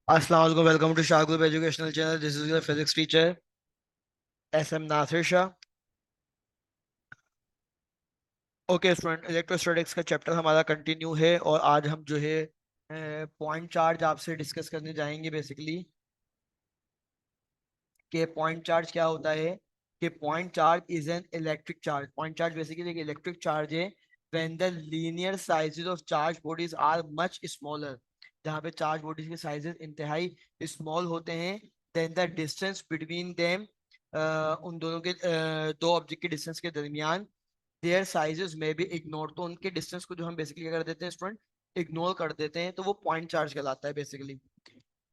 Assalamu alaikum. Welcome to Shah Group Educational Channel. This is your physics teacher SM Nasir Shah. Okay student, electrostatics का chapter हमारा continue है और आज हम जो है पॉइंट चार्ज आपसे डिस्कस करने जाएंगे बेसिकली कि पॉइंट चार्ज क्या होता है। कि point charge is an electric charge. Point charge basically एक इलेक्ट्रिक चार्ज है when the linear sizes of charge bodies are much smaller. जहाँ पे चार्ज बॉडीज के साइजेस इंतहाई स्मॉल होते हैं, then the distance between them, उन दोनों के दो ऑब्जेक्ट के डिस्टेंस के दरमियान देयर साइजेस में भी इग्नोर। तो उनके डिस्टेंस को जो हम बेसिकली क्या कर देते हैं स्टूडेंट, इग्नोर कर देते हैं, तो वो पॉइंट चार्ज कहलाता है बेसिकली।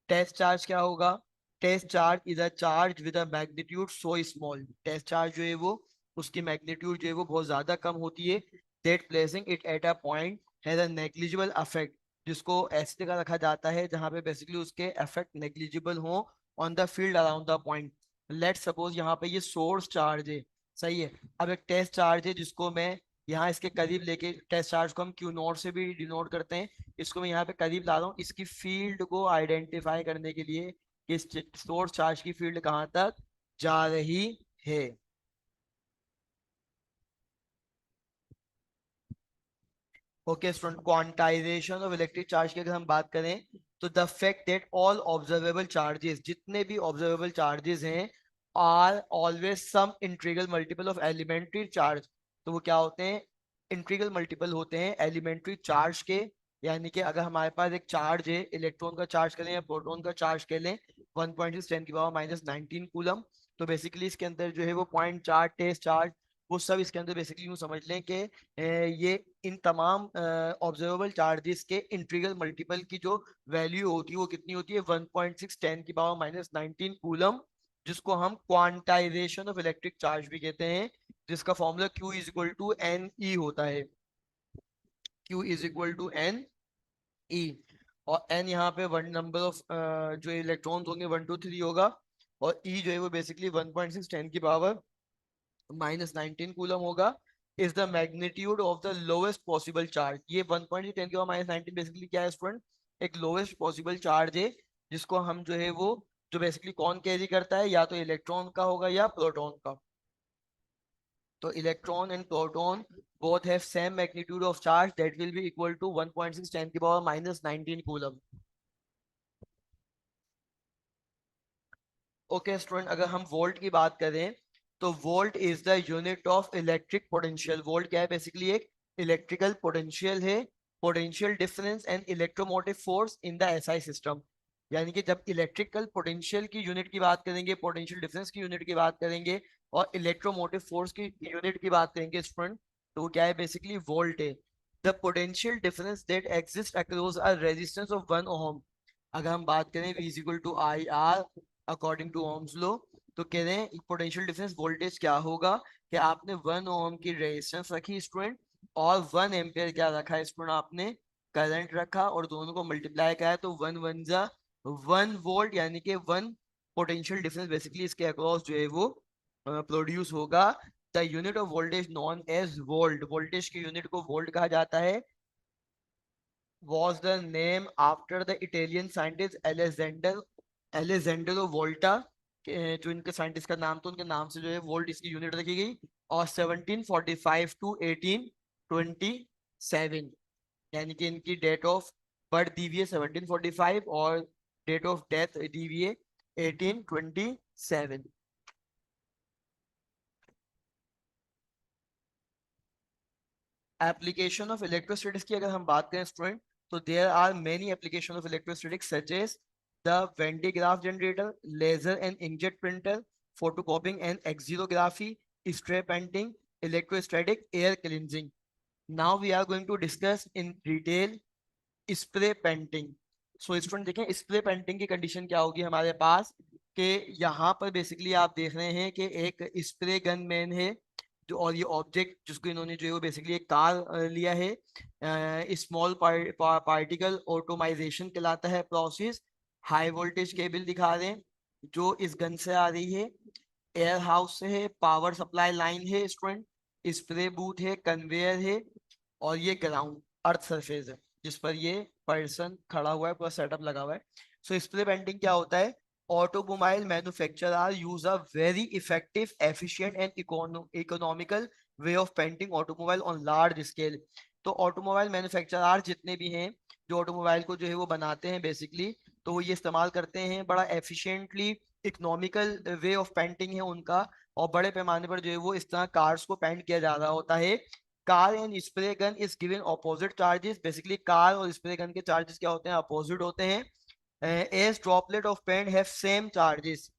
टेस्ट चार्ज क्या होगा? Test charge is a charge with a magnitude so small. Test charge जो है वो, उसकी मैग्नीट्यूड जो है वो बहुत ज्यादा कम होती है। That placing it at a point has a negligible affect. जिसको ऐसी जगह रखा जाता है जहां पे बेसिकली उसके इफेक्ट नेग्लिजिबल हो on the field around the point. Let suppose यहाँ पे ये सोर्स चार्ज है, सही है। अब एक टेस्ट चार्ज है जिसको मैं यहाँ इसके करीब लेके, टेस्ट चार्ज को हम क्यू नोट से भी डिनोट करते हैं, इसको मैं यहाँ पे करीब ला रहा हूँ इसकी फील्ड को आइडेंटिफाई करने के लिए कि इस सोर्स चार्ज की फील्ड कहाँ तक जा रही है। Okay student, quantization of electric charge की अगर हम बात करें तो the fact that all observable charges, जितने भी ऑब्जर्वेबल चार्जेस हैं, are always sum integral multiple of elementary charge. तो वो क्या होते हैं? इंटीग्रल मल्टीपल होते हैं एलिमेंट्री चार्ज के। यानी कि अगर हमारे पास एक चार्ज है, इलेक्ट्रॉन का चार्ज कर लें या प्रोटॉन का चार्ज कर लें, 1.6 10 की पावर माइनस 19 कूलम, तो बेसिकली इसके अंदर जो है वो पॉइंट चार्ज, टेस्ट चार्ज, वो सब इसके अंदर बेसिकली यूँ समझ लें कि ये इन तमाम ऑब्जर्वेबल चार्जेस के इंटीग्रल मल्टीपल की जो वैल्यू होती है वो कितनी होती है? 1.6 10 की पावर माइनस 19 कूलम, जिसको हम क्वांटाइजेशन ऑफ इलेक्ट्रिक चार्ज भी कहते हैं, जिसका formula Q is equal to n e होता है। Q is equal to n e. और एन यहाँ पे वन नंबर ऑफ जो इलेक्ट्रॉन्स होंगे, 1 2 3 होगा। और ई जो है वो बेसिकली 1.6 10 की पावर माइनस 19 कूलम होगा। Is the magnitude of the lowest possible charge. ये 1.10 की पावर माइनस 19 बेसिकली क्या है स्टूडेंट? एक लोवेस्ट पॉसिबल चार्ज है, जिसको हम जो है वो, जो बेसिकली कौन कैरी करता है, या तो इलेक्ट्रॉन का होगा या प्रोटॉन का। तो electron and proton both have same magnitude of charge that will be equal to 1.6 10 की power minus 19 coulomb. Okay student, अगर हम वोल्ट की बात करें तो volt is the unit of electric potential. Volt क्या है? बेसिकली एक इलेक्ट्रिकल पोटेंशियल है, potential difference and electromotive force in the SI system. यानी कि जब इलेक्ट्रिकल पोटेंशियल की यूनिट की बात करेंगे, पोटेंशियल डिफरेंस की यूनिट की बात करेंगे, और इलेक्ट्रोमोटिव फोर्स की यूनिट की बात करेंगे स्टूडेंट, तो वो क्या है? बेसिकली वोल्ट है। The potential difference that exist across a resistance of 1 ohm. अगर हम बात करें V is equal to I R according to Ohm's law, तो कह रहे हैं पोटेंशियल डिफरेंस वोल्टेज क्या होगा? कि आपने 1 ओम की रेजिस्टेंस रखी स्टूडेंट, और 1 एम्पियर क्या रखा है स्टूडेंट? आपने करंट रखा, और दोनों को मल्टीप्लाई किया है, तो 1 1 जा 1 वोल्ट, यानी कि 1 पोटेंशियल डिफरेंस बेसिकली इसके अक्रॉस जो है वो प्रोड्यूस होगा। The unit of voltage known as volt. Voltage की यूनिट को वोल्ट कहा जाता है। was the name after the Italian scientist Alessandro Volta। जो इनके साइंटिस्ट का नाम था, उनके नाम से जो है वोल्ट इसकी यूनिट रखी गई। और 1745 टू 1827, यानी कि इनकी डेट ऑफ बर्थ दी हुई है 1745, और डेट ऑफ डेथ दी हुई है 1827। एप्लीकेशन ऑफ इलेक्ट्रोस्टैटिक्स की अगर हम बात करें स्टूडेंट, तो there are many application of electrostatics such as the Van de Graaff generator, laser and inkjet printer, photocopying and xerography, spray painting, electrostatic air cleansing. Now we are going to discuss in detail spray painting. So student देखें, spray painting की condition क्या होगी हमारे पास, कि यहाँ पर basically आप देख रहे हैं कि एक स्प्रे गन मैन है, जो, और ये ऑब्जेक्ट जिसको इन्होंने जो है वो बेसिकली एक कार लिया है। स्मॉल पार्टिकल ऑटोमाइजेशन कहलाता है प्रोसेस। हाई वोल्टेज केबल दिखा रहे हैं जो इस गन से आ रही है, एयर हाउस से है, पावर सप्लाई लाइन है स्टूडेंट, स्प्रे बूथ है, कन्वेयर है, और ये ग्राउंड अर्थ सरफेस है। जिस पर ये पर्सन खड़ा हुआ है, पूरा सेटअप लगा हुआ है। सो स्प्रे पेंटिंग क्या होता है? Automobile manufacturer use a very effective, efficient and economical way of painting automobile on large scale. तो ऑटोमोबाइल मैन्युफैक्चरर जितने भी हैं, जो ऑटोमोबाइल को जो है वो बनाते हैं बेसिकली, तो वो ये इस्तेमाल करते हैं, बड़ा efficiently economical way of painting है उनका, और बड़े पैमाने पर जो है वो इस तरह कार्स को पेंट किया जा रहा होता है। Car and spray gun is given opposite charges. Basically car और स्प्रे गन के चार्जेस क्या होते हैं? अपोजिट होते हैं। As droplet of paint have same charges.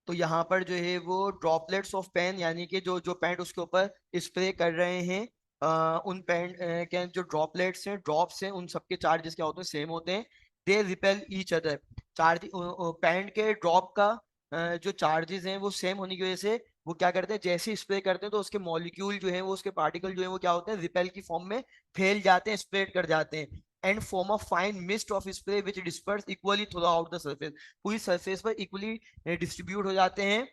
तो यहाँ पर जो है वो ड्रॉपलेट्स ऑफ पेन, यानी कि जो जो पेंट उसके ऊपर स्प्रे कर रहे हैं, उन पेंट के जो ड्रॉपलेट्स हैं, ड्रॉप्स हैं, उन सबके चार्जेस क्या होते हैं? सेम होते हैं। They repel each other. Charge paint के ड्रॉप का जो चार्जेस हैं वो सेम होने की वजह से वो क्या करते हैं, जैसे स्प्रे करते हैं तो उसके मॉलिक्यूल जो है वो, उसके पार्टिकल जो है वो क्या होते हैं? रिपेल की फॉर्म में फैल जाते हैं, स्प्रेड कर जाते हैं, and form of fine mist of spray which disperse equally through out the surface. पूरी सरफेस पर इक्वली डिस्ट्रीब्यूट हो जाते हैं।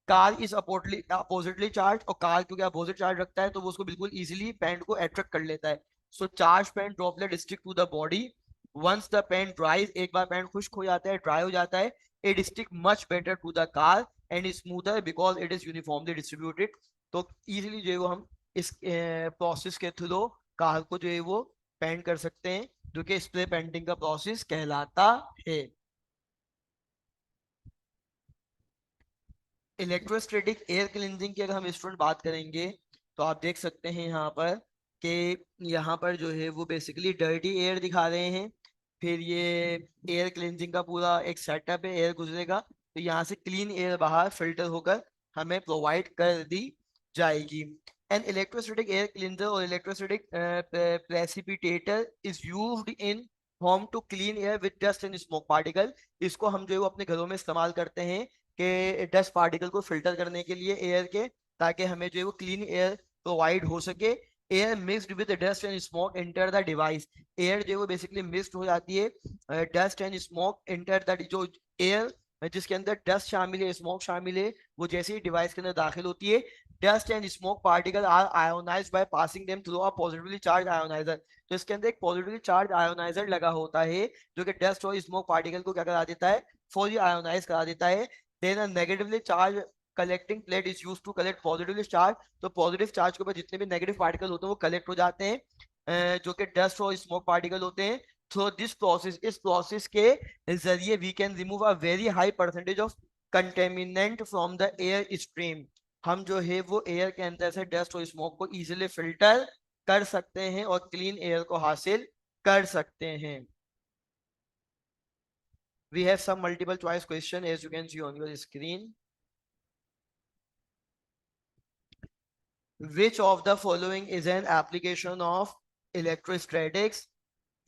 कार इज अपोजिटली चार्ज, और कार क्योंकि अपोजिट चार्ज रखता है तो वो उसको बिल्कुल इजीली पेंट को अट्रैक्ट कर लेता है। So charge paint droplet stick to the body. Once the paint dries, एक बार पेंट खुश्क हो जाता है, ड्राई हो जाता है, it stick much better to the car and smoother because it is uniformly distributed. तो इजीली जो है वो हम इस प्रोसेस के थ्रू कार को जो है वो पेंट कर सकते हैं, जो कि स्प्रे पेंटिंग का प्रोसेस कहलाता है। इलेक्ट्रोस्टैटिक एयर क्लींजिंग की अगर हम स्टूडेंट बात करेंगे, तो आप देख सकते हैं यहाँ पर कि यहाँ पर जो है वो बेसिकली डर्टी एयर दिखा रहे हैं। फिर ये एयर क्लींजिंग का पूरा एक सेटअप है, एयर गुजरेगा तो यहाँ से क्लीन एयर बाहर फिल्टर होकर हमें प्रोवाइड कर दी जाएगी। एन इलेक्ट्रोस्टैटिक एयर क्लींजर और electrostatic precipitator is used in home to clean air with dust and smoke particle. इसको हम जो है वो अपने घरों में इस्तेमाल करते हैं के डस्ट पार्टिकल को फिल्टर करने के लिए एयर के, ताकि हमें जो है वो क्लीन एयर प्रोवाइड हो सके। Air mixed with dust and smoke enter the device. Air जो है वो बेसिकली मिक्सड हो जाती है, dust and smoke enter the, जो एयर जिसके अंदर डस्ट शामिल है, स्मोक शामिल है, वो जैसे ही डिवाइस के अंदर दाखिल होती है, dust and smoke particle are ionised by passing them through a positively charge ioniser. तो इसके अंदर एक पॉजिटिवली चार्ज आयोनाइजर लगा होता है, जो कि डस्ट और स्मोक पार्टिकल को क्या करा देता है? फुली आयोनाइज करा देता है। Then a negatively charge collecting plate is used to collect positively charge. तो पॉजिटिव चार्ज के ऊपर जितने भी नेगेटिव पार्टिकल होते हैं वो कलेक्ट हो जाते हैं, जो कि डस्ट और स्मोक पार्टिकल होते हैं। थ्रू दिस प्रोसेस, इस प्रोसेस के जरिए we can remove a very high percentage of contaminant from the air stream. हम जो है वो एयर के अंदर से डस्ट और स्मोक को इजीली फिल्टर कर सकते हैं और क्लीन एयर को हासिल कर सकते हैं। We have some multiple choice question as you can see on your screen. Which of the following is an application of electrostatics?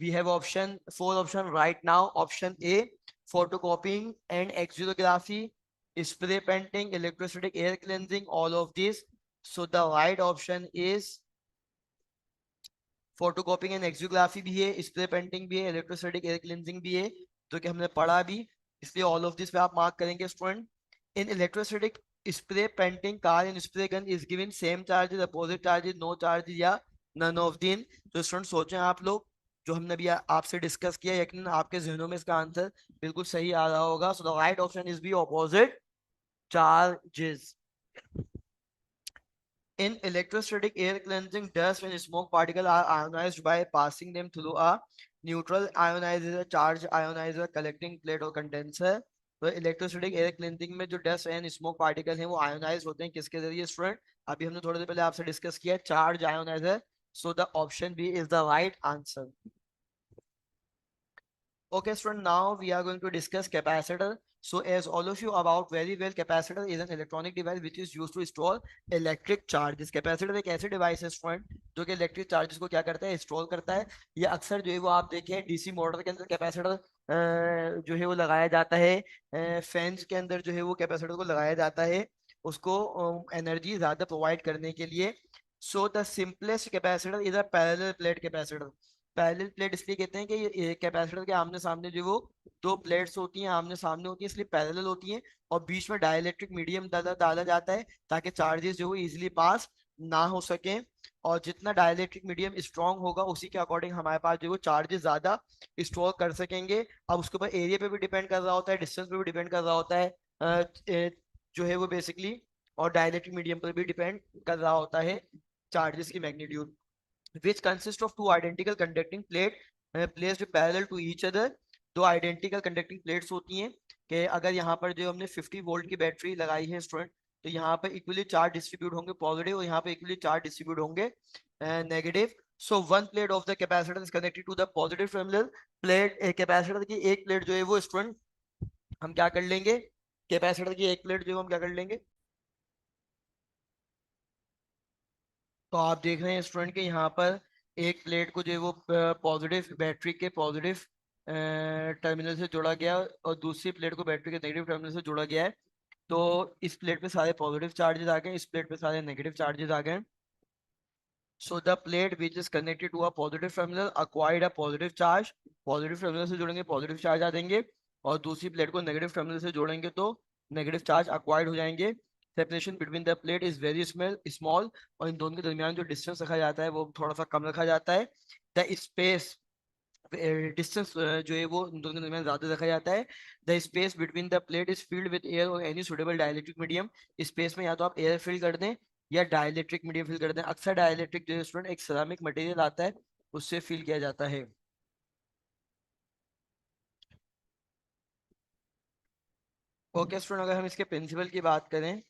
We have option four option right now. Option A, photocopying and xerography, spray painting, electrostatic air cleansing, all of this. So the right option is photocopying and xerography भी है, spray painting भी है, electrostatic air cleansing भी है, जो कि हमने पढ़ा भी, इसलिए ऑल ऑफ दिस पे आप मार्क करेंगे student. In electrostatic spray painting car and spray gun is given same charges, opposite charges, no charges, या नन ऑफ दिन। तो स्टूडेंट सोचें आप लोग, जो हमने अभी आपसे डिस्कस किया, यकीनन आपके जहनों में इसका आंसर बिल्कुल सही आ रहा होगा। So the right option is B opposite charges. In electrostatic air cleansing, dust and smoke particles are ionized by passing them through a neutral ionizer, charge ionizer, collecting plate और condenser। तो electrostatic air cleansing में जो dust and smoke particle हैं वो ionise होते हैं, किसके जरिए स्टूडेंट? अभी हमने थोड़ी देर पहले आपसे डिस्कस किया, charge ioniser. So the option B is the right answer. Okay, student, now we are going to discuss capacitor. So as all of you about very well, capacitor is an electronic device which is used to store electric charges. Capacitor एक ऐसे device है student जो कि electric charges को क्या करता है? Store करता है। ये अक्सर जो है वो आप देखें डीसी मोटर के अंदर कैपेसिटर जो है वो लगाया जाता है, फैंस के अंदर जो है वो कैपेसिटर को लगाया जाता है, उसको एनर्जी ज्यादा प्रोवाइड करने के लिए। So the simplest capacitor is a parallel plate capacitor. Parallel plate इसलिए कहते हैं कि ये कैपेसिटर के आमने सामने जो वो दो प्लेट्स होती हैं, आमने सामने होती हैं, इसलिए पैरेलल होती हैं, और बीच में डाइलेक्ट्रिक मीडियम डाला डाला जाता है ताकि चार्जेस जो वो इजीली पास ना हो सके। और जितना डाइलेक्ट्रिक मीडियम स्ट्रांग होगा उसी के अकॉर्डिंग हमारे पास जो वो चार्जेस ज्यादा स्टोर कर सकेंगे। अब उसके ऊपर एरिया पे भी डिपेंड कर रहा होता है, डिस्टेंस पे भी डिपेंड कर रहा होता है, जो है वो बेसिकली, और डाइलेक्ट्रिक मीडियम पर भी डिपेंड कर रहा होता है चार्जेस की magnitude. which consist of two identical conducting plate placed parallel to each other। दो आइडेंटिकल कंडक्टिंग प्लेट्स होती हैं कि अगर यहाँ पर जो हमने 50 वोल्ट की बैटरी लगाई है स्टूडेंट, तो यहाँ पर इक्वली चार्ज डिस्ट्रीब्यूट होंगे पॉजिटिव और यहाँ पे इक्वली चार्ज डिस्ट्रीब्यूट होंगे negative. So one plate of the capacitor is connected to the positive terminal. Plate capacitor की एक प्लेट जो है वो स्टूडेंट हम क्या कर लेंगे, कैपेसिटर की एक प्लेट जो है वो हम क्या कर लेंगे, तो आप देख रहे हैं स्टूडेंट के यहाँ पर एक प्लेट को जो है वो पॉजिटिव बैटरी के पॉजिटिव टर्मिनल से जोड़ा गया और दूसरी प्लेट को बैटरी के नेगेटिव टर्मिनल से जोड़ा गया है। तो इस प्लेट पे सारे पॉजिटिव चार्जेस आ गए, इस प्लेट पे सारे नेगेटिव चार्जेस आ गए। So the plate which is connected to a positive terminal acquired a positive charge. Positive terminal से जोड़ेंगे पॉजिटिव चार्ज आ देंगे, और दूसरी प्लेट को नेगेटिव टर्मिनल से जोड़ेंगे तो नेगेटिव चार्ज अक्वायर्ड हो जाएंगे। Separation between the plate is very small, और इन दोनों के दरमियान जो डिस्टेंस रखा जाता है वो थोड़ा सा कम रखा जाता है। द स्पेस डिस्टेंस जो है वो इन दोनों के दरमियान ज्यादा रखा जाता है। The space between the plate is filled with air और any suitable dielectric medium. Space में या तो आप एयर फिल कर दें या डाइलेक्ट्रिक मीडियम फिल कर दें। अक्सर डाइलेक्ट्रिक जो स्टूडेंट एक सेरामिक मटेरियल आता है उससे फिल किया जाता है। ओके स्टूडेंट, अगर हम इसके प्रिंसिपल की बात करें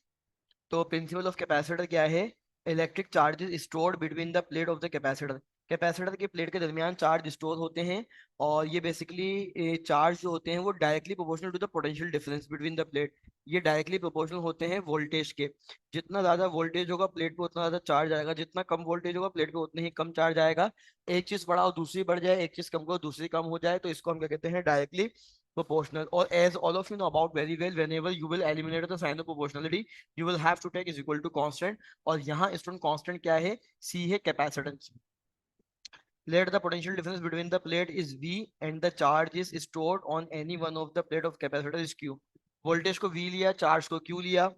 तो प्रिंसिपल ऑफ कैपेसिटर क्या है, electric charges stored between the plate of the capacitor. Capacitor की प्लेट के दरमियान चार्ज स्टोर होते हैं, और ये बेसिकली चार्ज जो होते हैं वो directly proportional to the potential difference between the plate. ये डायरेक्टली प्रोपोर्शनल होते हैं वोल्टेज के। जितना ज्यादा वोल्टेज होगा प्लेट पे उतना ज्यादा चार्ज आएगा, जितना कम वोल्टेज होगा प्लेट पे उतना ही कम चार्ज आएगा। एक चीज बढ़ाओ दूसरी बढ़ जाए, एक चीज कम करो दूसरी कम हो जाए, तो इसको हम क्या कहते हैं, directly proportional। or as all of you know about very well, whenever you will eliminate the sign of proportionality you will have to take is equal to constant। और यहाँ स्टूडेंट कांस्टेंट क्या है, c है capacitance. let the potential difference between the plate is v and the charge is stored on any one of the plate of capacitor is q। Voltage को v लिया, charge को q लिया,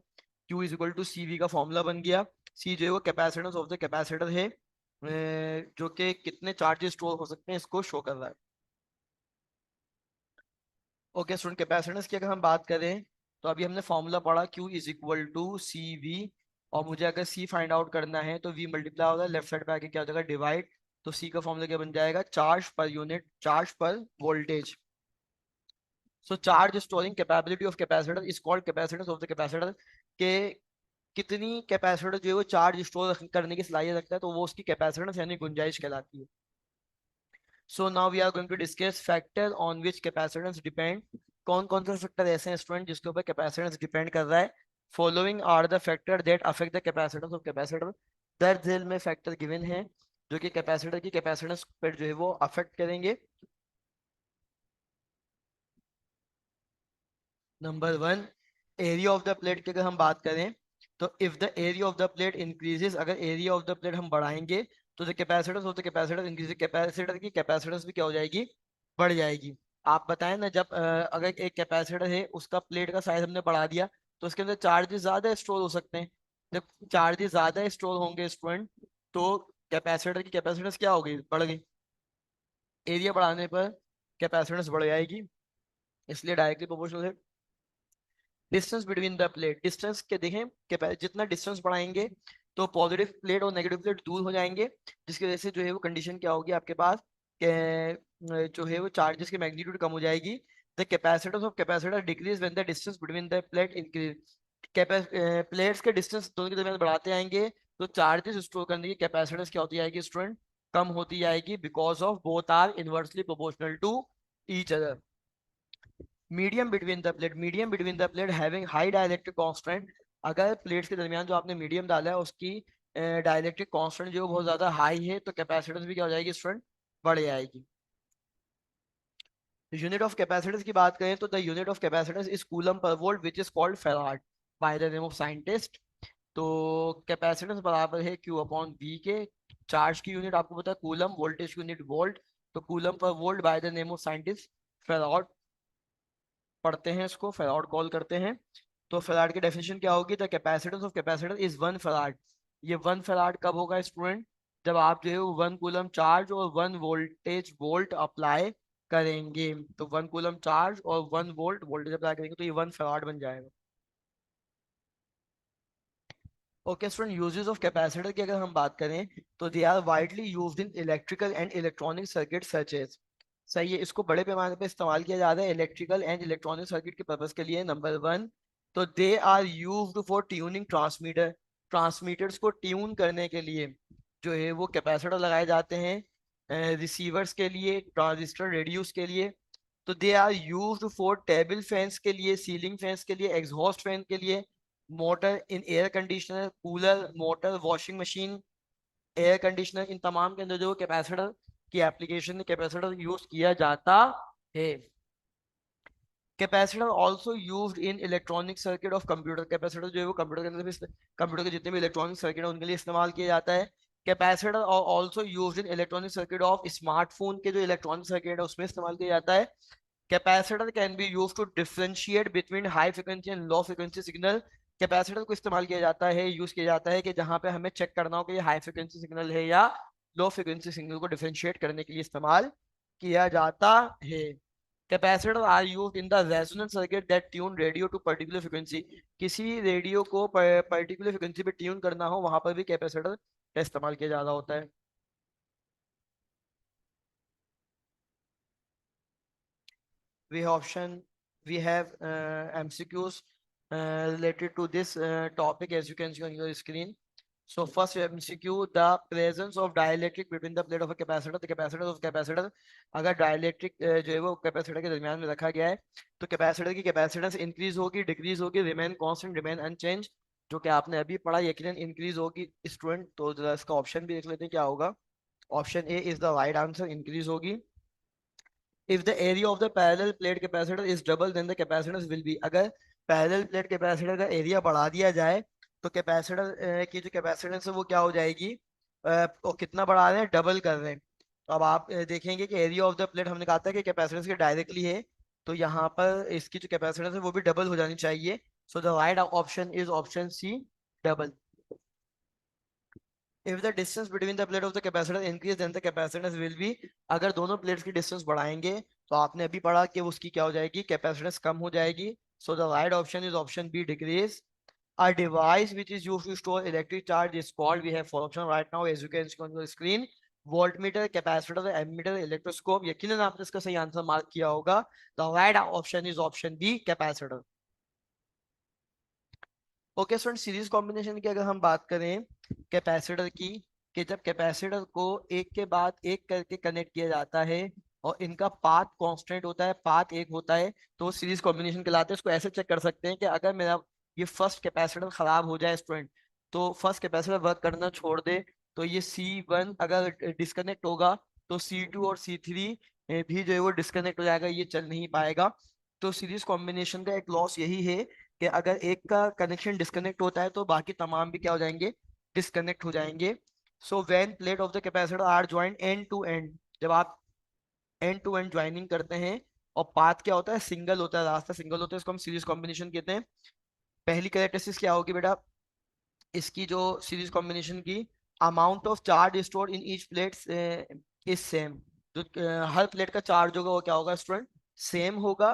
q is equal to C V का formula बन गया। c जो है वो कैपेसिटेंस ऑफ द कैपेसिटर है, जो कि कितने चार्जेस स्टोर हो सकते हैं इसको शो कर रहा है। ओके स्टूडेंट, कैपेसिटेंस की अगर हम बात करें तो अभी हमने फॉर्मूला पढ़ा Q is equal to C V, और मुझे अगर C फाइंड आउट करना है तो V मल्टीप्लाई होगा, लेफ्ट साइड पे आके क्या हो जाएगा, डिवाइड। तो C का फॉर्मूला क्या बन जाएगा, चार्ज पर यूनिट, चार्ज पर voltage. So charge storing capability of capacitor is called capacitance of the capacitor. के कितनी कैपेसिटर जो है वो चार्ज स्टोर करने की सलाहियत रखता है, तो वो उसकी कैपेसिटेंस यानी गुंजाइश कहलाती है। So now we are going to discuss factor on which capacitance depend. कौन कौन से फैक्टर ऐसे हैं स्टूडेंट जिसके ऊपर कैपेसिटेंस डिपेंड कर रहा है। Following are the factor that affect the capacitance of capacitor. दर्ज झेल में फैक्टर गिवन है जो कि कैपेसिटर की कैपेसिटेंस पर जो है वो अफेक्ट करेंगे। Number one, area of the plate की अगर हम बात करें तो if the area of the plate increases, अगर एरिया ऑफ द प्लेट हम बढ़ाएंगे तो the capacitance of the capacitor increase, capacitor की कैपेसिटेंस भी क्या हो जाएगी, बढ़ जाएगी। आप बताएं ना, जब अगर एक कैपेसिटर है उसका प्लेट का साइज हमने बढ़ा दिया तो उसके अंदर चार्जेस ज्यादा स्टोर हो सकते हैं। जब चार्जेस ज्यादा स्टोर होंगे स्टूडेंट तो कैपेसिटर की कैपेसिटेंस क्या होगी, बढ़ गई। एरिया बढ़ाने पर कैपेसिटेंस बढ़ जाएगी, इसलिए डायरेक्टली प्रोपोर्शनल है। Distance between the plate, distance के देखें जितना डिस्टेंस बढ़ाएंगे तो पॉजिटिव प्लेट और नेगेटिव प्लेट दूर हो जाएंगे, जिसकी वजह से जो है वो कंडीशन क्या होगी आपके पास, जो है वो चार्जेस की मैग्नीट्यूड कम हो जाएगी। The capacitance of capacitor decrease when the distance between the plate increase. Plates के डिस्टेंस दोनों के दरमियान बढ़ाते आएंगे तो चार्जेस स्टोर करने की कैपेसिटेंस क्या होती जाएगी स्टूडेंट, कम होती जाएगी, because of both are inversely proportional to each other. Medium between the plate, medium between the plate having high dielectric constant. अगर प्लेट्स के दरमियान जो आपने मीडियम डाला है उसकी डाइलेक्ट्रिक कांस्टेंट जो बहुत ज्यादा हाई है तो कैपेसिटेंस भी क्या हो जाएगी स्टूडेंट, बढ़ जाएगी। यूनिट ऑफ कैपेसिटेंस की बात करें तो the unit of capacitance is coulomb per volt which is called farad by the name of scientist. तो कैपेसिटेंस बराबर है Q अपॉन V के। चार्ज की यूनिट आपको पता है कूलम, वोल्टेज की यूनिट वोल्ट, तो coulomb per volt by the name of scientist farad पढ़ते हैं, इसको फेराड कॉल करते हैं। तो फेराड की डेफिनेशन क्या होगी, the capacitance of capacitor is one farad. ये वन फेराड कब होगा स्टूडेंट, जब आप जो है 1 कूलम चार्ज और 1 वोल्ट अप्लाई करेंगे। तो 1 कूलम चार्ज और 1 वोल्ट वोल्टेज अप्लाई करेंगे तो ये 1 फराड बन जाएगा। Okay student, uses of capacitor की अगर हम बात करें तो they are widely used in electrical and electronic circuit such as. सही है, इसको बड़े पैमाने पे इस्तेमाल किया जाता है इलेक्ट्रिकल एंड इलेक्ट्रॉनिक सर्किट के पर्पस के लिए। नंबर वन, तो they are used for tuning transmitter. Transmitters को ट्यून करने के लिए जो है वो कैपेसिटर लगाए जाते हैं। रिसीवर्स के लिए, ट्रांजिस्टर रेडियोस के लिए। तो they are used for table fans के लिए, सीलिंग फैंस के लिए, एग्जॉस्ट फैन के लिए, motor in air conditioner, cooler, motor, washing machine, air conditioner, इन तमाम के अंदर जो कैपेसिटर की एप्लीकेशन कैपेसिटर यूज किया जाता है। Capacitor also used in electronic circuit of computer. Capacitor जो है वो कंप्यूटर के अंदर भी, कंप्यूटर के जितने भी इलेक्ट्रॉनिक सर्किट है उनके लिए इस्तेमाल किया जाता है। Capacitor also used in electronic circuit of smartphone के जो इलेक्ट्रॉनिक सर्किट है उसमें इस्तेमाल किया जाता है। Capacitor can be use to differentiate between high frequency and low frequency signal. Capacitor को इस्तेमाल किया जाता है, यूज किया जाता है कि जहां पे हमें चेक करना हो कि ये हाई फ्रिक्वेंसी सिग्नल है या लो फ्रिक्वेंसी सिग्नल को डिफरेंशिएट करने के लिए इस्तेमाल किया जाता है। Capacitor are use in the resonance circuit that tune radio to particular frequency. किसी रेडियो को पर्टिकुलर फ्रिक्वेंसी पे ट्यून करना हो वहां पर भी कैपेसिटर का इस्तेमाल किया जा रहा होता है। we have option we have MCQs related to this topic, as you can see on your screen. So first MCQ, the presence of dielectric between the plate of a capacitor, the capacitor of capacitor। अगर dielectric जो है वो capacitor के दरमियान में रखा गया है तो कैपेसिटर की कैपेसिटेंस इंक्रीज होगी, डिक्रीज होगी, रिमेन कांस्टेंट, रिमेन अनचेंज। जो कि आपने अभी पढ़ा, यकीनन इंक्रीज होगी स्टूडेंट। तो जरा इसका ऑप्शन भी देख लेते हैं क्या होगा। Option A is the right answer, increase होगी। if the area of the parallel plate capacitor is double then the capacitance will be। अगर पैरेलल प्लेट कैपेसिटर का एरिया बढ़ा दिया जाए तो कैपेसिटर की जो कैपेसिटेंस है वो क्या हो जाएगी, वो कितना बढ़ा रहे हैं, डबल कर रहे हैं। तो अब आप देखेंगे कि एरिया ऑफ द प्लेट हमने कहा था कि कैपेसिटेंस के डायरेक्टली है, तो यहाँ पर इसकी जो कैपेसिटेंस है वो भी डबल हो जानी चाहिए। So the right option is option C, double. if the distance between the plate of the capacitor increase then the capacitance will be। अगर दोनों प्लेट्स की डिस्टेंस बढ़ाएंगे तो आपने अभी पढ़ा कि उसकी क्या हो जाएगी, कैपेसिटेंस कम हो जाएगी। So the right option is option B, decrease. A device which is used to store electric charge is called, we have four options right now as you can see on your screen: voltmeter, capacitor, ammeter, electroscope। यकीनन आपने इसका सही answer mark किया होगा। The right option is option B, capacitor। Okay student, series combination की अगर हम बात करें कैपेसिटर की, कि जब कैपेसिटर को एक के बाद एक करके कनेक्ट किया जाता है और इनका पाथ कांस्टेंट होता है, पाथ एक होता है, तो वो सीरीज कॉम्बिनेशन कहलाते हैं। इसको ऐसे चेक कर सकते हैं कि अगर मेरा ये फर्स्ट कैपेसिटर खराब हो जाए स्टूडेंट, तो फर्स्ट कैपेसिटर वर्क करना छोड़ दे, तो ये C1 अगर डिस्कनेक्ट होगा तो C2 और C3 भी जो है वो डिस्कनेक्ट हो जाएगा, ये चल नहीं पाएगा। तो सीरीज कॉम्बिनेशन का एक लॉस यही है कि अगर एक का कनेक्शन डिस्कनेक्ट होता है तो बाकी तमाम भी क्या हो जाएंगे, डिस्कनेक्ट हो जाएंगे। So when plate of the capacitor are joint end to end, जब आप एंड टू एंड ज्वाइनिंग करते हैं और पाथ क्या होता है, सिंगल होता है, रास्ता सिंगल होता है, इसको हम सीरीज कॉम्बिनेशन कहते हैं। पहली कैरेक्टरिस्टिक्स क्या होगी बेटा इसकी, जो सीरीज कॉम्बिनेशन की, amount of charge stored in each plate is same. जो हर प्लेट का चार्ज होगा वो क्या होगा स्टूडेंट, सेम होगा।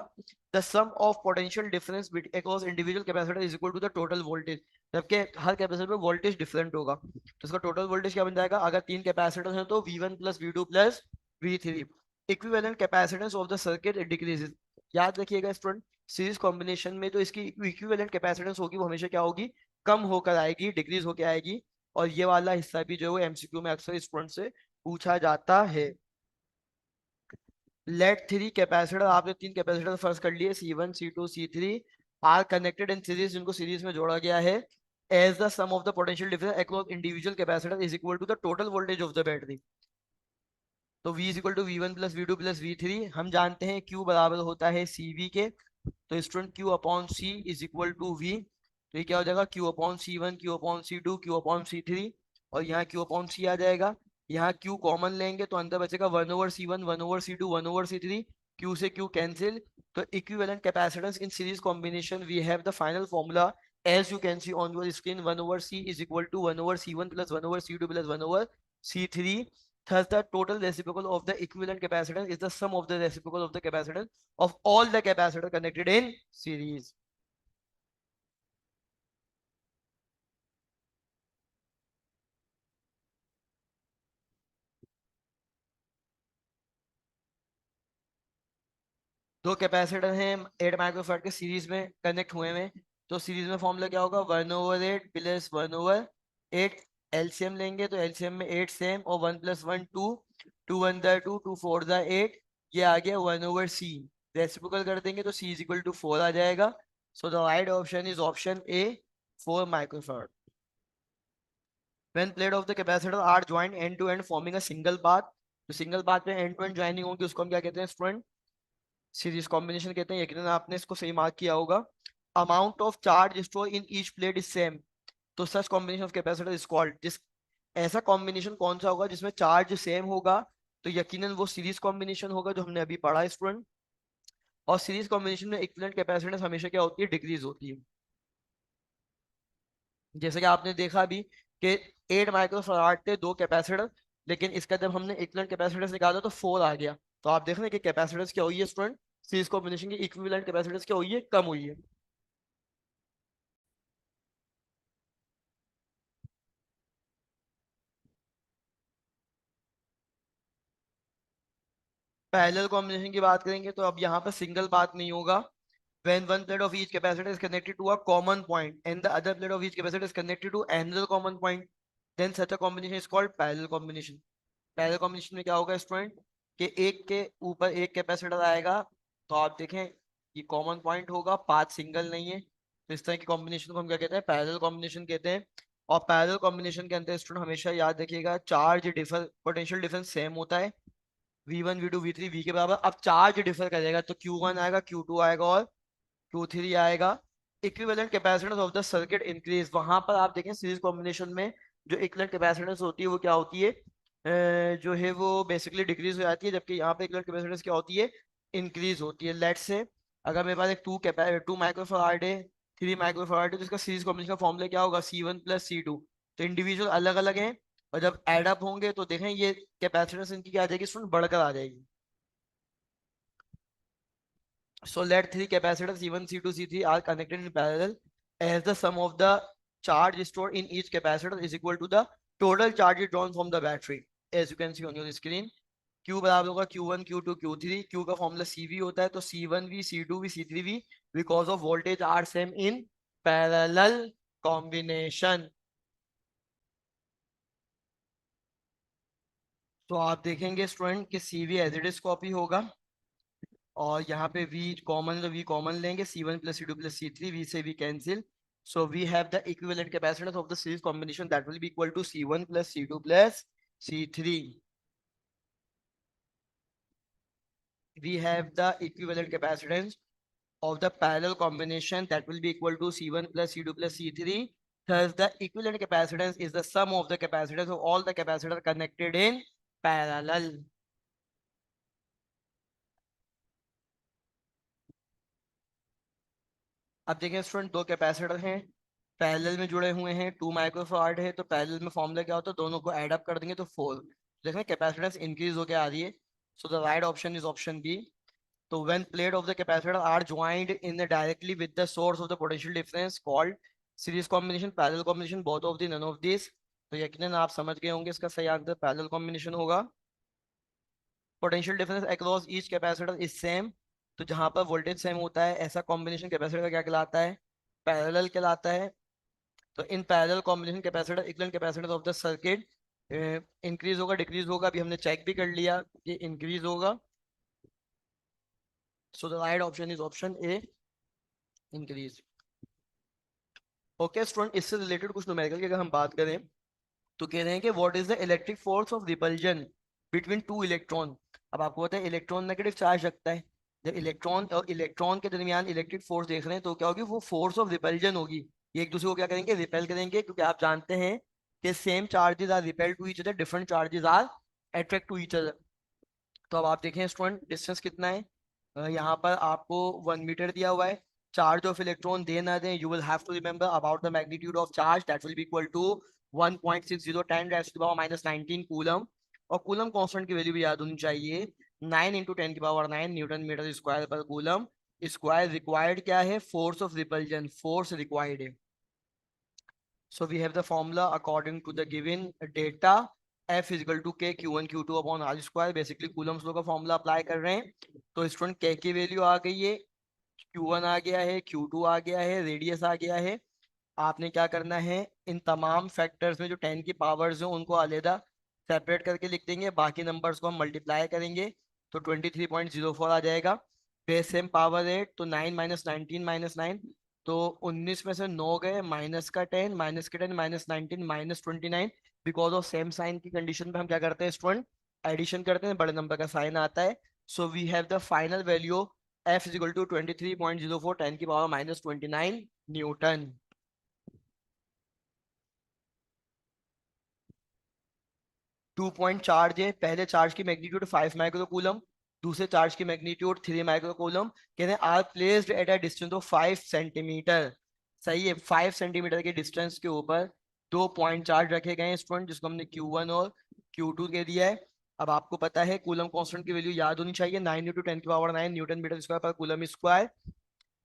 The sum of potential difference across individual capacitor is equal to the total voltage. जबकि हर कैपेसिटर में वोल्टेज डिफरेंट होगा तो इसका टोटल वोल्टेज क्या बन जाएगा, अगर तीन कैपेसिटर हैं तो V1 plus V2 plus V3। Equivalent capacitance of the circuit decreases. याद रखिएगा स्टूडेंट, सीरीज कॉम्बिनेशन में तो इसकी इक्विवेलेंट कैपेसिटेंस होगी वो हमेशा क्या होगी, कम होकर आएगी, डिक्रीज होकर आएगी। और ये वाला हिस्सा भी जो है वो MCQ में अक्सर स्टूडेंट से पूछा जाता है। लेट थ्री कैपेसिटर, आपने तीन कैपेसिटर फर्स्ट कर लिए, C1 C2 C3 are connected in series, जिनको सीरीज में जोड़ा गया है। As the sum of the potential difference across individual capacitor is equal to the total voltage of the battery. तो V is equal to V1 plus V2 plus V3। हम जानते हैं Q बराबर होता है CV के, तो student Q upon C is equal to V। तो ये क्या हो जाएगा, Q upon C1, Q upon C2, Q upon C3, और यहाँ Q अपॉन C आ जाएगा। यहाँ Q कॉमन लेंगे तो अंदर बचेगा 1/C1, 1/C2, 1/C3, Q से Q कैंसिल। तो equivalent capacitance in series combination we have the final formula as you can see on your screen, 1/C is equal to 1/C1 plus 1/C2 plus 1/C3 C3. Thus the total reciprocal of the equivalent capacitance is the sum of the reciprocal of the capacitance of all the capacitor connected in series. दो capacitor हैं 8 microfarad के series में connect हुए हैं, तो series में formula क्या होगा, 1/8 प्लस 1/8। एलसीएम लेंगे तो एलसीएम में 8 सेम और 1 + 1 2, 2 1 2, 2 4 8, ये आ गया 1/c। रेसिप्रोकल कर देंगे तो c इज इक्वल टू 4 आ जाएगा। सो the right option is option A, 4 microfarad. When plate of the capacitor are joined end to end forming a single path, तो सिंगल पाथ में एंड टू एंड ज्वाइनिंग होगी उसको हम क्या कहते हैं student, series combination कहते हैं। यकीनन आपने इसको सही मार्क किया होगा। Amount of charge store in each plate is same, तो such combination of capacitor is called, जिस ऐसा कॉम्बिनेशन कौन सा होगा जिसमें चार्ज सेम होगा, तो यकीनन वो सीरीज कॉम्बिनेशन होगा जो हमने अभी पढ़ा स्टूडेंट। और सीरीज कॉम्बिनेशन में इक्विवेलेंट कैपेसिटेंस हमेशा क्या होती है, डिक्रीज होती है। जैसे कि आपने देखा भी कि 8 माइक्रोफराड थे दो कैपेसिटर, लेकिन इसका जब हमने इक्विवेलेंट कैपेसिटेंस निकाला तो 4 आ गया। तो आप देख रहे हैं कि कैपेसिटेंस क्या हुई है स्टूडेंट, सीरीज कॉम्बिनेशन की इक्विवेलेंट कैपेसिटेंस क्या हुई है, कम हुई है। पैरेलल कॉम्बिनेशन की बात करेंगे तो अब यहाँ पर सिंगल बात नहीं होगा। When one plate of each capacitor is connected to a common point and the other plate of each capacitor is connected to another common point, then such a combination is called parallel combination. Parallel combination में क्या होगा student, कि एक के ऊपर एक capacitor आएगा, तो आप देखें ये कॉमन पॉइंट होगा, पाथ सिंगल नहीं है, तो इस तरह की कॉम्बिनेशन को हम क्या कहते हैं, पैरेलल कॉम्बिनेशन कहते हैं। और पैरेलल कॉम्बिनेशन के अंदर स्टूडेंट हमेशा याद रखिएगा charge differ potential difference same होता है, V1 V2 V3 V के बराबर। अब चार्ज डिफर करेगा तो Q1 आएगा, Q2 आएगा और Q3 आएगा। Equivalent capacitance of the circuit increase, वहां पर आप देखें सीरीज कॉम्बिनेशन में जो इक्विवेलेंट कैपेसिटेंस होती है वो क्या होती है, जो है वो बेसिकली डिक्रीज हो जाती है, जबकि यहाँ पे इक्विवेलेंट कैपेसिटेंस क्या होती है, इंक्रीज होती है। लेट्स से अगर मेरे पास एक 2 माइक्रोफराड है, 3 माइक्रोफराड है, तो इसका सीरीज कॉम्बिनेशन का फॉर्मूला क्या होगा, C1 + C2। तो इंडिविजुअल अलग अलग हैं, और जब एड अप होंगे तो देखें ये कैपेसिटेंस इनकी क्या आ जाएगी स्टूडेंट, बढ़कर आ जाएगी। So let three capacitors C1, C2, C3 are connected in parallel as the sum of the charge stored in each capacitor is equal to the total charge drawn from the battery. As you can see on your screen, Q बराबर होगा Q1, Q2, Q3। Q का formula CV होता है, तो C1V, C2V, C3V because of voltage are same in parallel combination। तो आप देखेंगे student कि CV as it is copy होगा, और यहाँ पे v कॉमन, तो v कॉमन लेंगे, C1 + C2 + C3, v से v cancel. So we have the equivalent capacitance of the series combination that will be equal to C1 + C2 + C3। We have the equivalent capacitance of the parallel combination that will be equal to C1 + C2 + C3। Thus the equivalent capacitance is the sum of the capacitance of all the capacitors connected in parallel। अब देखिए student दो capacitor हैं, parallel में जुड़े हुए हैं, 2 माइक्रोफार्ड है, तो पैरेलल में फॉर्मूला क्या होता है, दोनों को ऐड अप कर देंगे तो 4। देखें कैपेसिटेंस इंक्रीज होकर आ रही है। So the right option is option B. तो when plate of the capacitor are joined in directly with the source of the potential difference called series combination, parallel combination, both of the none of this. तो यकीनन आप समझ गए होंगे इसका सही answer parallel combination होगा। Potential difference across each capacitor is same, तो जहां पर वोल्टेज सेम होता है ऐसा कॉम्बिनेशन कैपेसिटर का क्या कहलाता है, पैरेलल कहलाता है। तो in parallel combination capacitor equivalent capacitance of the circuit increase होगा, डिक्रीज होगा, अभी हमने चेक भी कर लिया कि इंक्रीज होगा। So the right option is option A, increase. Okay student, इससे रिलेटेड कुछ न्यूमेरिकल की अगर हम बात करें तो कह रहे हैं कि what is the electric force of repulsion between two electron. अब आपको पता है इलेक्ट्रॉन नेगेटिव चार्ज रखता है, जब इलेक्ट्रॉन और इलेक्ट्रॉन के दरमियान इलेक्ट्रिक फोर्स देख रहे हैं तो क्या होगी, वो फोर्स ऑफ रिपल्जन होगी। ये एक दूसरे को क्या करेंगे, रिपेल करेंगे, क्योंकि आप जानते हैं कि same charges are repel to each other, different charges are attract to each other. तो अब आप देखें स्टूडेंट डिस्टेंस कितना है, यहाँ पर आपको 1 मीटर दिया हुआ है। चार्ज ऑफ इलेक्ट्रॉन दे ना दें, you will have to remember about the magnitude of charge that will be equal to 1.60 10 raised to the power minus 19 coulomb. और कूलम कांस्टेंट की वैल्यू भी याद होनी चाहिए, 9 इंटू 10 की पावर 9 न्यूटन मीटर स्क्वायर पर कूलम स्क्वायर। रिक्वायर्ड क्या है, force of repulsion, force required है। So we have the formula according to the given data, F is equal to K Q1 Q2 upon R square। Basically Coulomb's law का formula apply कर रहे हैं। तो student K की value आ गई है, Q1 आ गया है, Q2 आ गया है, रेडियस आ गया है। आपने क्या करना है, इन तमाम फैक्टर्स में जो 10 की पावर्स हैं उनको अलहदा सेपरेट करके लिख देंगे, बाकी नंबर्स को हम मल्टीप्लाई करेंगे तो 23.04 आ जाएगा। बेस सेम पावर 8 तो 9 माइनस 19 माइनस 9, तो 19 में से 9 गए, माइनस का 10 माइनस के 10 minus 19 minus 29। Because of same sign की कंडीशन पे हम क्या करते हैं स्टूडेंट, एडिशन करते हैं, बड़े नंबर का साइन आता है। So we have the final value F is equal to 23.04 10 की power minus 29 newton. 2 point charge है, पहले चार्ज की मैग्नीट्यूड 5 माइक्रो कूलम, दूसरे चार्ज की मैग्नीट्यूड 3 माइक्रो कूलम। कहते हैं are placed at a distance of 5 centimetre. सही है, 5 सेंटीमीटर के डिस्टेंस के ऊपर 2 पॉइंट चार्ज रखे गए हैं स्टूडेंट, जिसको हमने Q1 और Q2 के दिया है। अब आपको पता है कूलम कांस्टेंट की वैल्यू याद होनी चाहिए, 9 इंटू 10 की पावर 9 न्यूटन मीटर स्क्वायर पर कूलम स्क्वायर।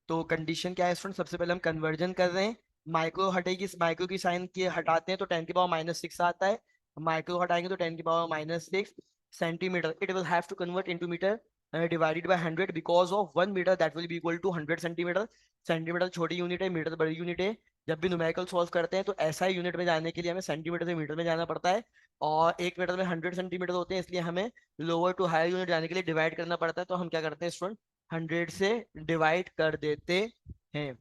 तो कंडीशन क्या है स्टूडेंट, सबसे पहले हम कन्वर्जन कर रहे हैं। माइक्रो हटेगी, माइक्रो की साइन की हटाते हैं तो 10 की पावर माइनस 6 आता है, माइक्रो हटाएंगे तो 10 की power minus 6 centimetre. It will have to convert into metre divided by 100 because of 1 metre that will be equal to 100 centimetre. Centimetre छोटी यूनिट है, मीटर बड़ी यूनिट है। जब भी न्यूमेरिकल सॉल्व करते हैं तो ऐसा यूनिट में जाने के लिए हमें सेंटीमीटर से मीटर में जाना पड़ता है, और 1 मीटर में 100 सेंटीमीटर होते हैं, इसलिए हमें लोअर टू हायर यूनिट जाने के लिए डिवाइड करना पड़ता है। तो हम क्या करते हैं स्टूडेंट, 100 से डिवाइड कर देते हैं।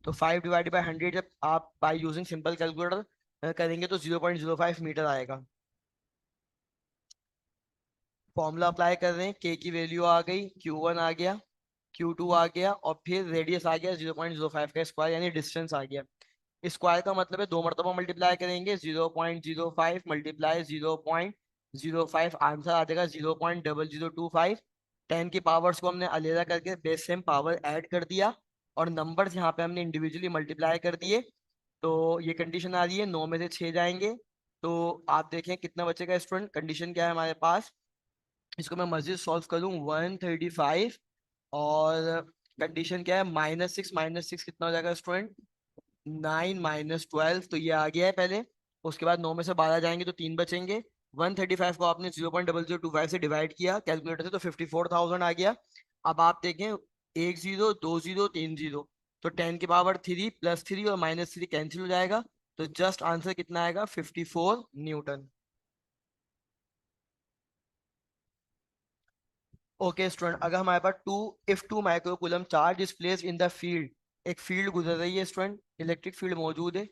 तो 5 डिवाइडेड बाय 100 जब आप बाय यूजिंग सिंपल कैलकुलेटर करेंगे तो 0.05 मीटर आएगा। फॉर्मूला अप्लाई कर रहे हैं, के की वैल्यू आ गई, Q1 आ गया, Q2 आ गया, और फिर रेडियस आ गया 0.05 का स्क्वायर यानी डिस्टेंस आ गया। स्क्वायर का मतलब है 2 मरतबा मल्टीप्लाई करेंगे, 0.05 मल्टीप्लाई 0.05, आंसर आ जाएगा 0.0025। 10 की पावर्स को हमने अलहदा करके बेस सेम पावर ऐड कर दिया, और नंबर्स यहाँ पे हमने इंडिविजुअली मल्टीप्लाई कर दिए। तो ये कंडीशन आ रही है, 9 में से 6 जाएंगे तो आप देखें कितना बचेगा स्टूडेंट। कंडीशन क्या है हमारे पास, इसको मैं मजीद सॉल्व करूँ, 135, और कंडीशन क्या है, -6 कितना हो जाएगा स्टूडेंट, 9 - 12, तो ये आ गया है पहले। उसके बाद 9 में से 12 जाएंगे तो 3 बचेंगे। 135 को आपने 0.0025 से डिवाइड किया कैलकुलेटर से तो 54,000 आ गया। अब आप देखें, 1 0 2 0 3 0, तो 10 की पावर 3 +3 और -3 कैंसिल हो जाएगा, तो जस्ट आंसर कितना आएगा, 54 न्यूटन। ओके स्टूडेंट, अगर हमारे पास if 2 micro coulomb charge is placed in the field, एक फील्ड गुजर रही है स्टूडेंट, इलेक्ट्रिक फील्ड मौजूद है,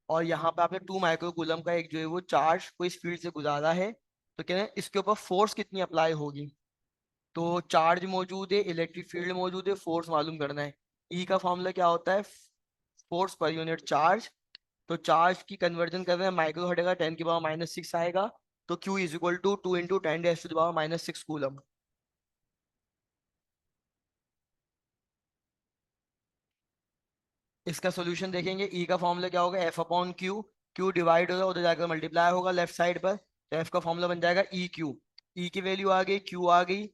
और यहाँ पे आपने 2 माइक्रो कूलम का एक जो है वो चार्ज को इस फील्ड से गुजारा है, तो कहते हैं इसके ऊपर फोर्स कितनी अप्लाई होगी। तो चार्ज मौजूद है, इलेक्ट्रिक फील्ड मौजूद है, फोर्स मालूम करना है। ई का फॉर्मूला क्या होता है, फोर्स पर यूनिट चार्ज। तो चार्ज की कन्वर्जन कर रहे हैं, माइक्रो हटेगा 10 की पावर -6 आएगा, तो Q is equal to 2 into 10 - coulomb. इसका सोल्यूशन देखेंगे, ई का फॉर्मूला क्या होगा, F upon Q. Q divide होगा, उधर जाकर मल्टीप्लाई होगा लेफ्ट साइड पर, तो एफ का फॉर्मूला बन जाएगा ई क्यू। ई की वैल्यू आ गई, क्यू आ गई,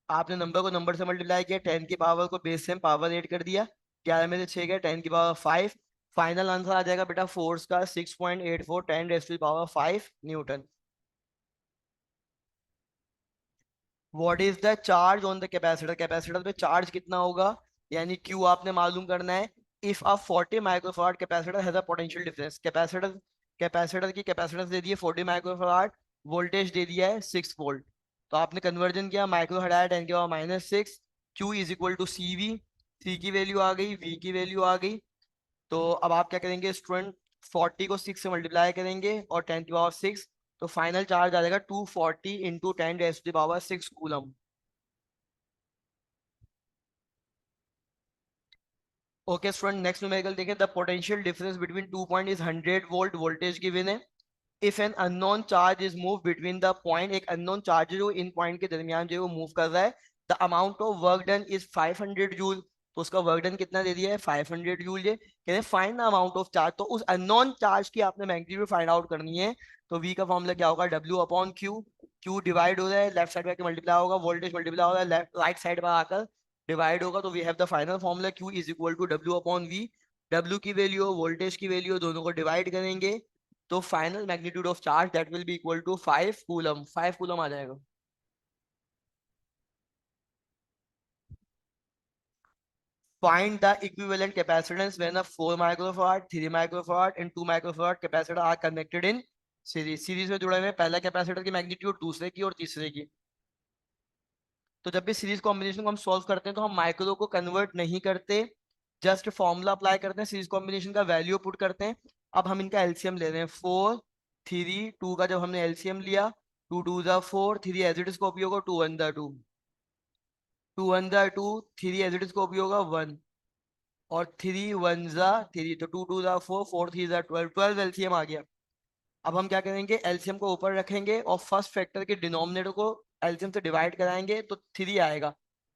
आपने नंबर को नंबर से मल्टीप्लाई किया, 10 की पावर को बेस से पावर ऐड कर दिया, 11 में से 6 गया, 10 की पावर 5। फाइनल आंसर आ जाएगा बेटा फोर्स का 6.84 10 × 5 Newton. What is the charge on the capacitor, capacitor पे चार्ज कितना होगा, यानी क्यू आपने मालूम करना है। If a 40 microfarad capacitor has a potential difference, capacitor capacitor की कैपेसिटेंस दे दी है 40 माइक्रोफारड, वोल्टेज दे दिया है 6 वोल्ट। तो आपने कन्वर्जन किया, माइक्रो हटाया 10 के power -6, q is equal to C V. C की वैल्यू आ गई, वी की वैल्यू आ गई। तो अब आप क्या करेंगे स्टूडेंट, 40 को 6 से मल्टीप्लाई करेंगे और 10 की पावर 6, तो फाइनल चार्ज आ जाएगा 240 into 10 to the power 6 coulomb. Okay student, next numerical देखें, the potential difference between 2 point is 100 volt, voltage given है। If an unknown charge is move between the point, एक unknown charge जो इन point के दरमियान जो है वो मूव कर रहा है, the amount of work done is 500 joule. तो उसका वर्क डन कितना दे दिया है 500 जूल। ये कहते हैं find the amount of charge, तो उस अननोन चार्ज की आपने मैग्नीट्यूड फाइंड आउट करनी है। तो वी का फॉर्मूला क्या होगा, W upon Q. Q divide हो रहा है लेफ्ट साइड पे मल्टीप्लाई होगा, वोल्टेज मल्टीप्लाई होगा लेफ्ट राइट साइड पर आकर डिवाइड होगा। तो we have the final formula q is equal to W upon V. W की वैल्यू वोल्टेज की वैल्यू दोनों को डिवाइड करेंगे, तो final magnitude of charge that will be equal to 5 coulomb. 5 coulomb आ जाएगा। Find the equivalent capacitance when a 4 microfarad, 3 microfarad and 2 microfarad capacitor are connected in series। Series में जुड़े हुए हैं, पहला कैपेसिटर की मैग्नीट्यूड, दूसरे की और तीसरे की। तो जब भी सीरीज कॉम्बिनेशन को हम सॉल्व करते हैं तो हम माइक्रो को कन्वर्ट नहीं करते, जस्ट फॉर्मूला अप्लाई करते हैं, सीरीज कॉम्बिनेशन का वैल्यू पुट करते हैं। अब हम इनका एलसीएम ले रहे हैं, 4 3 2 का जब हमने एलसीएम लिया, 2 2 4, 3 एज इट इज कॉपी होगा, 2 1 2, 2 1 2, 3 एज इट इज कॉपी होगा 1, और 3 1 3, तो 2 2 4, 4 3 12, 12 एलसीएम आ गया। अब हम क्या करेंगे, एलसीएम को ऊपर रखेंगे और फर्स्ट फैक्टर के डिनोमिनेटर को एलसीएम से डिवाइड कराएंगे, तो 3 आएगा।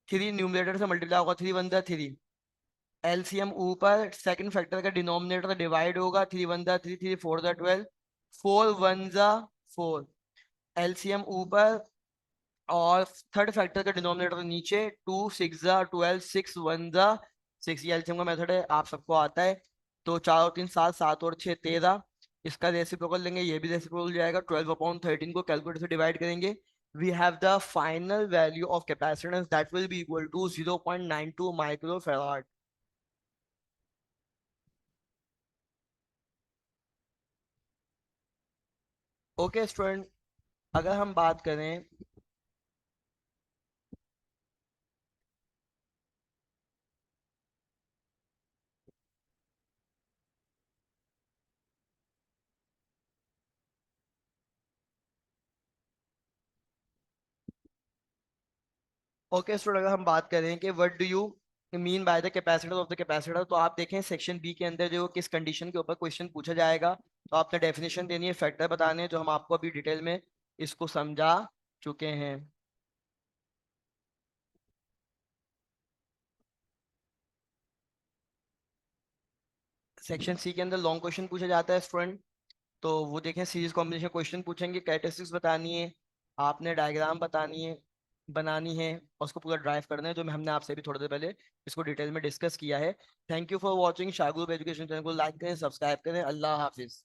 3 न्यूमरेटर से मल्टीप्लाई होगा, 3 1 3। एलसीएम ऊपर, सेकंड फैक्टर का डिनोमिनेटर डिवाइड होगा, 3 1 3, 3 4 12, 4 1 4। एलसीएम ऊपर और थर्ड फैक्टर का डिनोमिनेटर नीचे, 2 6 12, 6 1 6। ये एलसीएम का मेथड है, आप सबको आता है। तो 4 और 3 7, 7 और 6 13। इसका रेसिप्रोकल लेंगे, ये भी रेसिप्रोकल हो जाएगा। 12/13 को कैलकुलेटर से डिवाइड करेंगे, we have the final value of capacitance that will be equal to 0.92 micro farad. Okay student, अगर हम बात करें, ओके स्टूडेंट, अगर हम बात करें कि what do you mean by the capacitor of the capacitor, तो आप देखें सेक्शन बी के अंदर जो किस कंडीशन के ऊपर क्वेश्चन पूछा जाएगा। तो आपने डेफिनेशन देनी है, फैक्टर बताने हैं, जो हम आपको अभी डिटेल में इसको समझा चुके हैं। सेक्शन सी के अंदर लॉन्ग क्वेश्चन पूछा जाता है स्टूडेंट। तो वो देखें, सीरीज कॉम्बिनेशन क्वेश्चन पूछेंगे, कैरेक्टरिस्टिक्स बतानी है, आपने डायग्राम बतानी है, बनानी है, और उसको पूरा ड्राइव करना है, जो हमने आपसे भी थोड़ी देर पहले इसको डिटेल में डिस्कस किया है। Thank you for watching. Shagub education channel को लाइक करें, सब्सक्राइब करें। अल्लाह हाफिज।